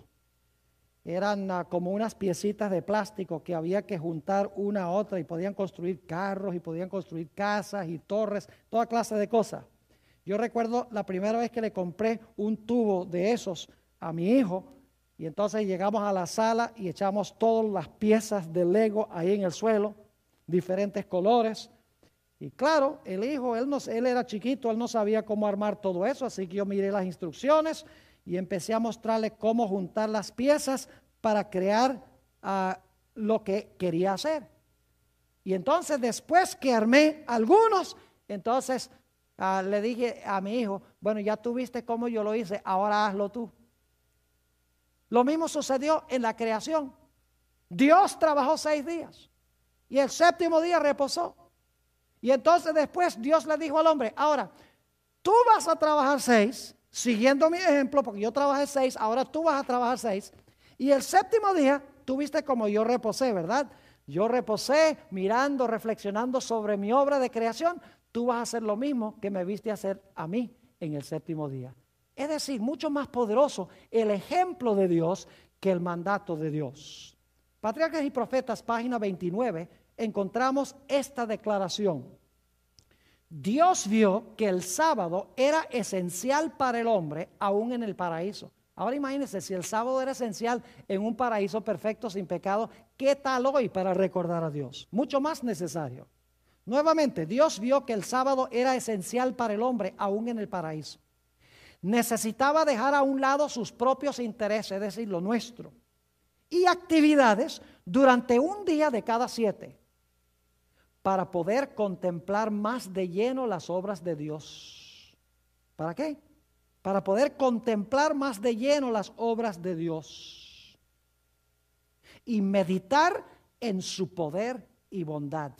Eran como unas piecitas de plástico que había que juntar una a otra y podían construir carros y podían construir casas y torres, toda clase de cosas. Yo recuerdo la primera vez que le compré un tubo de esos a mi hijo y entonces llegamos a la sala y echamos todas las piezas de Lego ahí en el suelo, diferentes colores. Y claro, el hijo, él era chiquito, él no sabía cómo armar todo eso, así que yo miré las instrucciones y empecé a mostrarle cómo juntar las piezas para crear lo que quería hacer. Y entonces después que armé algunos, entonces le dije a mi hijo, bueno, ya tú viste cómo yo lo hice, ahora hazlo tú. Lo mismo sucedió en la creación. Dios trabajó 6 días y el séptimo día reposó. Y entonces después Dios le dijo al hombre, ahora tú vas a trabajar 6, siguiendo mi ejemplo, porque yo trabajé 6, ahora tú vas a trabajar 6. Y el séptimo día, tú viste como yo reposé, ¿verdad? Yo reposé mirando, reflexionando sobre mi obra de creación. Tú vas a hacer lo mismo que me viste hacer a mí en el séptimo día. Es decir, mucho más poderoso el ejemplo de Dios que el mandato de Dios. Patriarcas y Profetas, página 29, encontramos esta declaración. Dios vio que el sábado era esencial para el hombre, aún en el paraíso. Ahora imagínense, si el sábado era esencial en un paraíso perfecto, sin pecado, ¿qué tal hoy para recordar a Dios? Mucho más necesario. Nuevamente, Dios vio que el sábado era esencial para el hombre, aún en el paraíso. Necesitaba dejar a un lado sus propios intereses, es decir, lo nuestro, y actividades durante un día de cada 7, para poder contemplar más de lleno las obras de Dios. ¿Para qué? Para poder contemplar más de lleno las obras de Dios y meditar en su poder y bondad.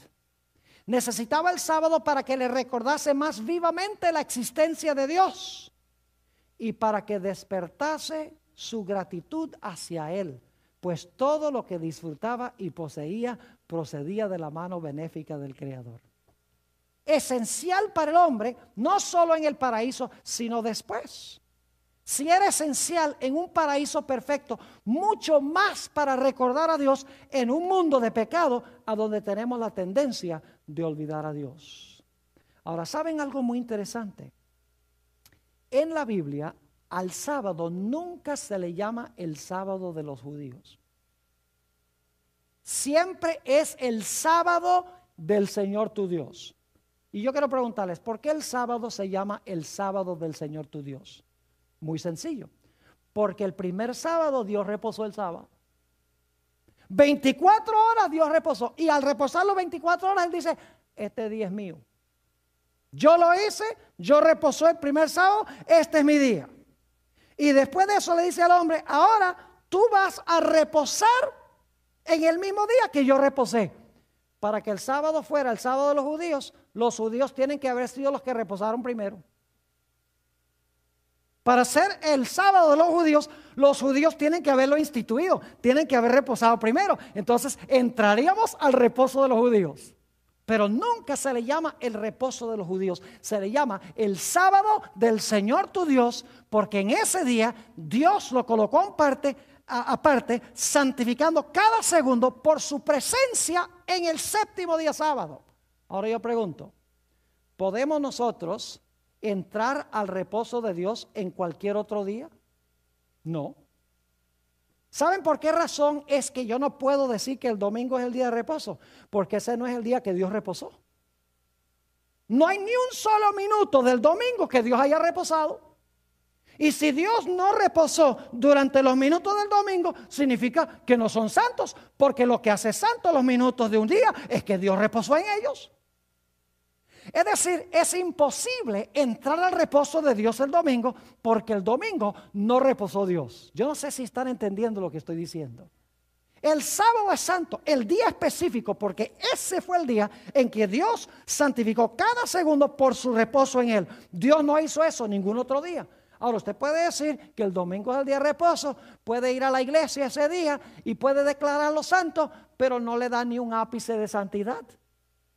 Necesitaba el sábado para que le recordase más vivamente la existencia de Dios y para que despertase su gratitud hacia Él, pues todo lo que disfrutaba y poseía procedía de la mano benéfica del Creador. Esencial para el hombre, no solo en el paraíso, sino después. Si era esencial en un paraíso perfecto, mucho más para recordar a Dios en un mundo de pecado a donde tenemos la tendencia de olvidar a Dios. Ahora, ¿saben algo muy interesante? En la Biblia, al sábado nunca se le llama el sábado de los judíos. Siempre es el sábado del Señor tu Dios. Y yo quiero preguntarles, ¿por qué el sábado se llama el sábado del Señor tu Dios? Muy sencillo, porque el primer sábado Dios reposó el sábado. 24 horas Dios reposó, y al reposar los 24 horas Él dice, este día es mío. Yo lo hice, yo reposé el primer sábado, este es mi día. Y después de eso le dice al hombre, ahora tú vas a reposar en el mismo día que yo reposé. Para que el sábado fuera el sábado de los judíos tienen que haber sido los que reposaron primero. Para ser el sábado de los judíos tienen que haberlo instituido, tienen que haber reposado primero. Entonces entraríamos al reposo de los judíos. Pero nunca se le llama el reposo de los judíos, se le llama el sábado del Señor tu Dios, porque en ese día Dios lo colocó aparte, santificando cada segundo por su presencia en el séptimo día sábado. Ahora yo pregunto, ¿podemos nosotros entrar al reposo de Dios en cualquier otro día? No. ¿Saben por qué razón es que yo no puedo decir que el domingo es el día de reposo? Porque ese no es el día que Dios reposó. No hay ni un solo minuto del domingo que Dios haya reposado. Y si Dios no reposó durante los minutos del domingo, significa que no son santos, porque lo que hace santo los minutos de un día es que Dios reposó en ellos. Es decir, es imposible entrar al reposo de Dios el domingo porque el domingo no reposó Dios. Yo no sé si están entendiendo lo que estoy diciendo. El sábado es santo, el día específico, porque ese fue el día en que Dios santificó cada segundo por su reposo en él. Dios no hizo eso ningún otro día. Ahora usted puede decir que el domingo es el día de reposo, puede ir a la iglesia ese día y puede declararlo santo, pero no le da ni un ápice de santidad.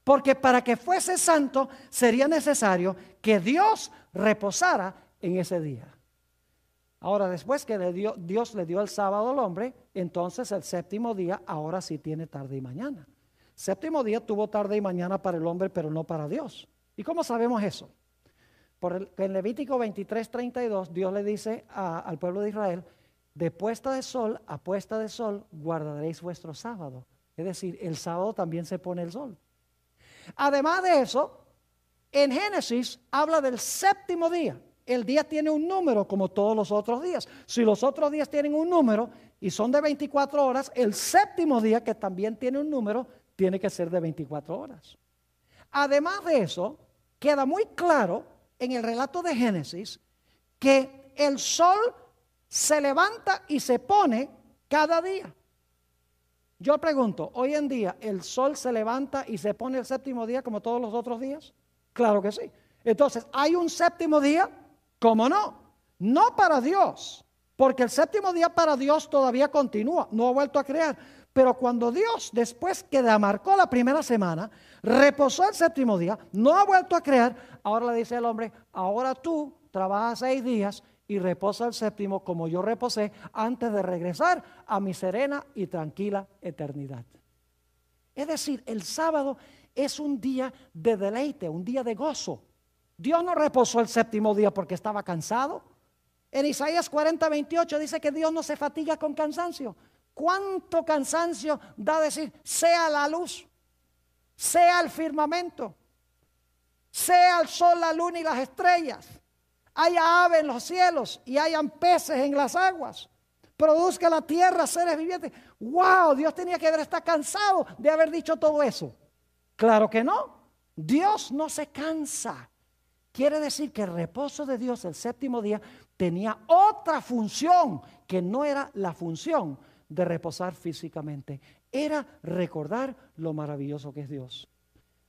Porque para que fuese santo sería necesario que Dios reposara en ese día. Ahora, después que Dios le dio el sábado al hombre, entonces el séptimo día ahora sí tiene tarde y mañana. Séptimo día tuvo tarde y mañana para el hombre, pero no para Dios. ¿Y cómo sabemos eso? Porque en Levítico 23:32 Dios le dice al pueblo de Israel, de puesta de sol a puesta de sol guardaréis vuestro sábado. Es decir, el sábado también se pone el sol. Además de eso, en Génesis habla del séptimo día. El día tiene un número como todos los otros días. Si los otros días tienen un número y son de 24 horas, el séptimo día, que también tiene un número, tiene que ser de 24 horas. Además de eso, queda muy claro en el relato de Génesis que el sol se levanta y se pone cada día. Yo pregunto, ¿hoy en día el sol se levanta y se pone el séptimo día como todos los otros días? Claro que sí. Entonces, ¿hay un séptimo día? ¿Cómo no? No para Dios, porque el séptimo día para Dios todavía continúa, no ha vuelto a crear. Pero cuando Dios, después que demarcó la primera semana, reposó el séptimo día, no ha vuelto a crear, ahora le dice al hombre, ahora tú trabajas 6 días y reposa el séptimo como yo reposé antes de regresar a mi serena y tranquila eternidad. Es decir, el sábado es un día de deleite, un día de gozo. Dios no reposó el séptimo día porque estaba cansado. En Isaías 40:28 dice que Dios no se fatiga con cansancio. ¿Cuánto cansancio da decir, sea la luz? sea el firmamento, sea el sol, la luna y las estrellas, haya ave en los cielos y hayan peces en las aguas, produzca la tierra seres vivientes. ¡Wow! Dios tenía que estar cansado de haber dicho todo eso. Claro que no. Dios no se cansa. Quiere decir que el reposo de Dios, el séptimo día, tenía otra función que no era la función de reposar físicamente. Era recordar lo maravilloso que es Dios.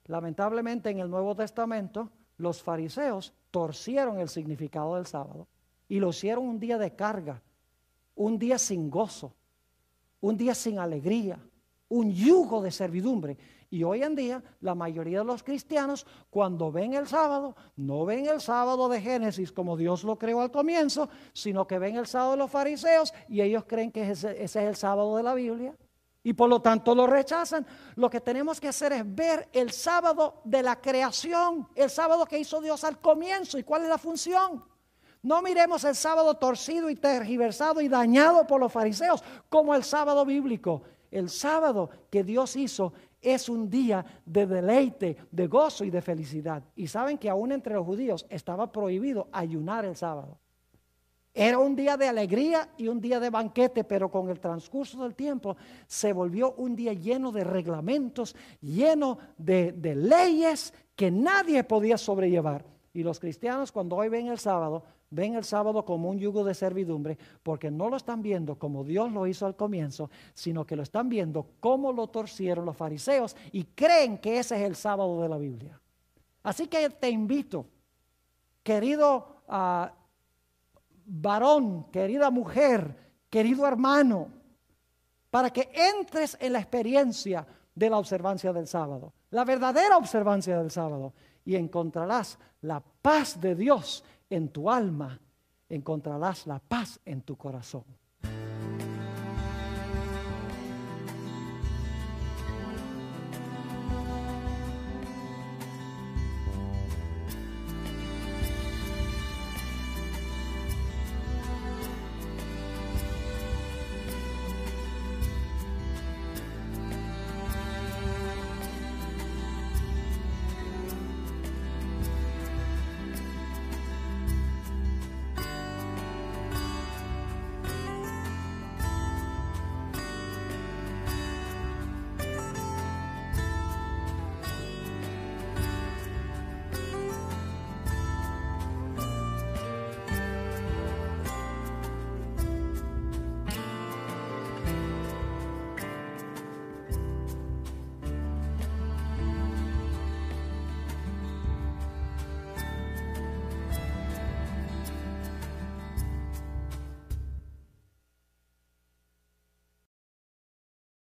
Lamentablemente en el Nuevo Testamento los fariseos torcieron el significado del sábado y lo hicieron un día de carga, un día sin gozo, un día sin alegría, un yugo de servidumbre. Y hoy en día la mayoría de los cristianos, cuando ven el sábado, no ven el sábado de Génesis como Dios lo creó al comienzo, sino que ven el sábado de los fariseos y ellos creen que ese es el sábado de la Biblia y por lo tanto lo rechazan. Lo que tenemos que hacer es ver el sábado de la creación, el sábado que hizo Dios al comienzo y cuál es la función. No miremos el sábado torcido y tergiversado y dañado por los fariseos como el sábado bíblico. El sábado que Dios hizo es un día de deleite, de gozo y de felicidad. Y saben que aún entre los judíos estaba prohibido ayunar el sábado. Era un día de alegría y un día de banquete, pero con el transcurso del tiempo se volvió un día lleno de reglamentos, lleno de leyes que nadie podía sobrellevar. Y los cristianos cuando hoy ven el sábado como un yugo de servidumbre, porque no lo están viendo como Dios lo hizo al comienzo, sino que lo están viendo como lo torcieron los fariseos y creen que ese es el sábado de la Biblia. Así que te invito, querido varón, querida mujer, querido hermano, para que entres en la experiencia de la observancia del sábado, la verdadera observancia del sábado, y encontrarás la paz de Dios en tu alma, encontrarás la paz en tu corazón.